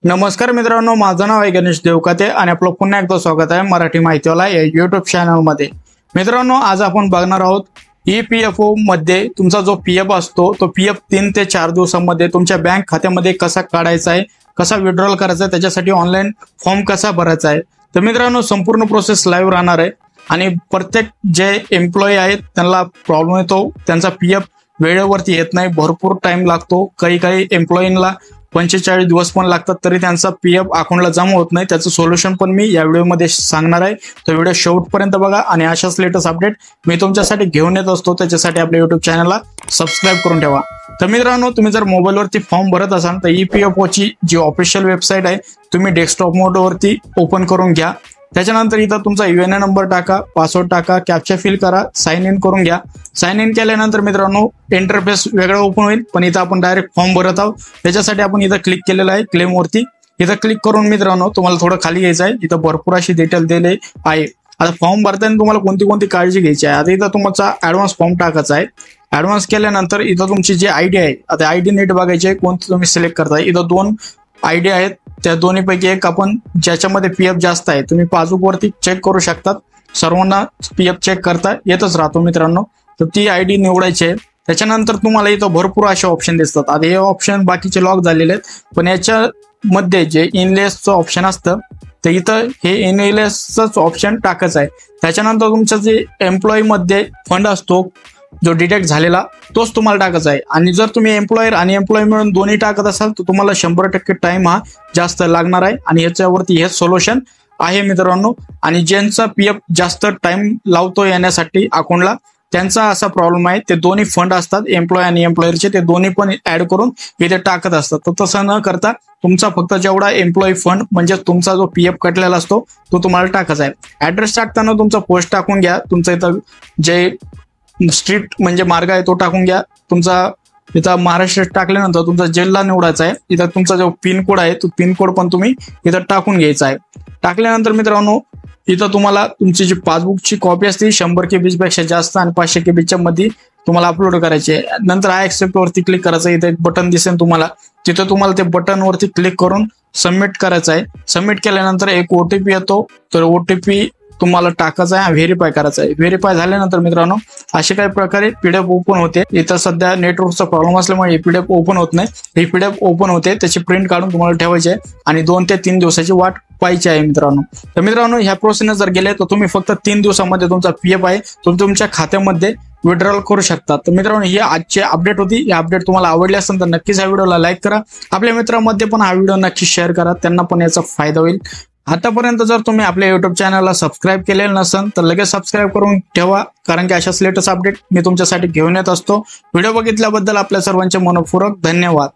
नमस्कार मित्रांनो, माझं नाव आहे गणेश देवकाते आणि आपलं पुन्हा एकदा स्वागत आहे मराठी माहितीवाला या युट्यूब चॅनलमध्ये। मित्रांनो, आज आपण बघणार आहोत EPFO मध्ये तुमचा जो पीएफ असतो तो पीएफ 3 ते 4 दिवसांमध्ये तुमच्या बँक खात्यामध्ये कसा काढायचा आहे, कसा विड्रॉल करायचा आहे, त्याच्यासाठी ऑनलाईन फॉर्म कसा भरायचा आहे। तर मित्रांनो, संपूर्ण प्रोसेस लाईव्ह राहणार आहे आणि प्रत्येक जे एम्प्लॉई आहेत त्यांना प्रॉब्लेम येतो, त्यांचा पीएफ वेळेवरती येत नाही, भरपूर टाइम लागतो, काही एम्प्लॉईंना 45 दिवस पण लागतात तरी त्यांचा पीएफ अकाउंटला जमा होत नाही। त्याचं सोल्युशन पण मी या व्हिडिओमध्ये सांगणार आहे, तो व्हिडिओ शेवटपर्यंत बघा आणि अशाच लेटेस्ट अपडेट मी तुमच्यासाठी घेऊन येत असतो, त्याच्यासाठी आपल्या YouTube चॅनलला सबस्क्राइब करून ठेवा। तर मित्रांनो, तुम्ही जर मोबाईलवरती फॉर्म भरत असाल तर EPFO ची जी ऑफिशियल वेबसाईट आहे तुम्ही डेस्कटॉप मोडवरती ओपन करून घ्या। त्याच्यानंतर इथं तुमचा UIN नंबर टाका, पासवर्ड टाका, कॅप्चा फिल करा, साइन इन करून घ्या। साइन इन केल्यानंतर मित्रांनो इंटरफेस वेगळा ओपन होईल, पण इथं आपण डायरेक्ट फॉर्म भरत आहोत, त्याच्यासाठी आपण इथं क्लिक केलेलं आहे क्लेम वरती। इथं क्लिक करून मित्रांनो तुम्हाला थोडं खाली यायचं आहे, इथं भरपूर अशी डिटेल दिले आहे। आता फॉर्म भरताना तुम्हाला कोणती काळजी घ्यायची आहे। आता इथं तुमचा ऍडव्हान्स फॉर्म टाकायचा आहे। ऍडव्हान्स केल्यानंतर इथं तुमची जी आयडी आहे, आता आयडी नीट बघायची आहे, कोणती तुम्ही सिलेक्ट करताय। इथं 2 आयडी आहेत, त्या दोन्हीपैकी एक आपण ज्याच्यामध्ये पीएफ जास्त आहे तुम्ही पासबुक वरती चेक करू शकतात, सर्वांना पीएफ चेक करता येतच राहतो मित्रांनो, तर ती आयडी निवडायची आहे। त्याच्यानंतर तुम्हाला इथं भरपूर असे ऑप्शन दिसतात। आता हे ऑप्शन बाकीचे लॉक झालेले आहेत, पण याच्यामध्ये जे इनलेसचं ऑप्शन असतं तर इथं हे इनलेसच ऑप्शन टाकायचं आहे। त्याच्यानंतर तुमचं जे एम्प्लॉई मध्ये फंड असतो जो डिटेक्ट झालेला तोच तुम्हाला टाकायचा आहे। आणि जर तुम्ही एम्प्लॉयर आणि एम्प्लॉई मिळून दोन्ही टाकत असाल तर तुम्हाला 100% टाइम हा जास्त लागणार आहे आणि याच्यावरती हे सोल्युशन आहे मित्रांनो। आणि ज्यांचा पीएफ जास्त टाइम लावतो येण्यासाठी अकाउंटला त्यांचा असा प्रॉब्लेम आहे, ते दोन्ही फंड असतात एम्प्लॉय आणि एम्प्लॉयरचे, ते दोन्ही पण ऍड करून इथे टाकत असतात। तर तसं न करता तुमचा फक्त जेवढा एम्प्लॉई फंड म्हणजे तुमचा जो पीएफ कटलेला असतो तो तुम्हाला टाकायचा आहे। ऍड्रेस टाकताना तुमचा पोस्ट टाकून घ्या, तुमचं इथं जे स्ट्रीट म्हणजे मार्ग आहे तो टाकून घ्या, तुमचा इथं महाराष्ट्र टाकल्यानंतर तुमचा जिल्हा निवडायचा आहे। इथं तुमचा जो पिनकोड आहे तो पिनकोड पण तुम्ही इथं टाकून घ्यायचा आहे। टाकल्यानंतर मित्रांनो इथं तुम्हाला तुमची जी पासबुकची कॉपी असते 100 KB पेक्षा जास्त आणि 500 KB मध्ये तुम्हाला अपलोड करायचे आहे। नंतर आय एक्सेप्ट वरती क्लिक करायचं, इथे एक बटन दिसेल तुम्हाला, तिथे तुम्हाला ते बटन वरती क्लिक करून सबमिट करायचं आहे। सबमिट केल्यानंतर एक OTP येतो, तर OTP तुम्हाला टाकायचा आहे, व्हेरीफाय करायचा आहे। व्हेरीफाय झाल्यानंतर मित्रांनो अशा काही प्रकारे पीडीएफ ओपन होते। इथं सध्या नेटवर्कचा प्रॉब्लेम असल्यामुळे पीडीएफ ओपन होत नाही, ही पीडीएफ ओपन होते, त्याची प्रिंट काढून तुम्हाला ठेवायची आहे आणि 2 ते 3 दिवसाची वाट पाहायची आहे मित्रांनो। तर मित्रांनो ह्या प्रोसेस जर गेले तर तुम्ही फक्त 3 दिवसामध्ये तुमचा पीएफ आहे तो तुमच्या खात्यामध्ये विड्रॉल करू शकता। तर मित्रांनो ही आजची अपडेट होती, ही अपडेट तुम्हाला आवडली असेल तर नक्कीच या व्हिडिओला लाईक करा, आपल्या मित्रांमध्ये पण हा व्हिडिओ नक्की शेअर करा, त्यांना पण याचा फायदा होईल। आतापर्यंत जर तुम्ही आपल्या YouTube चॅनलला सबस्क्राइब केलेलं नसेल तर लगेच सबस्क्राइब करून ठेवा, कारण की अशाच लेटेस्ट अपडेट मी तुमच्यासाठी घेऊन येत असतो। व्हिडिओ बघितल्याबद्दल आपल्या सर्वांचे मनपूर्वक धन्यवाद।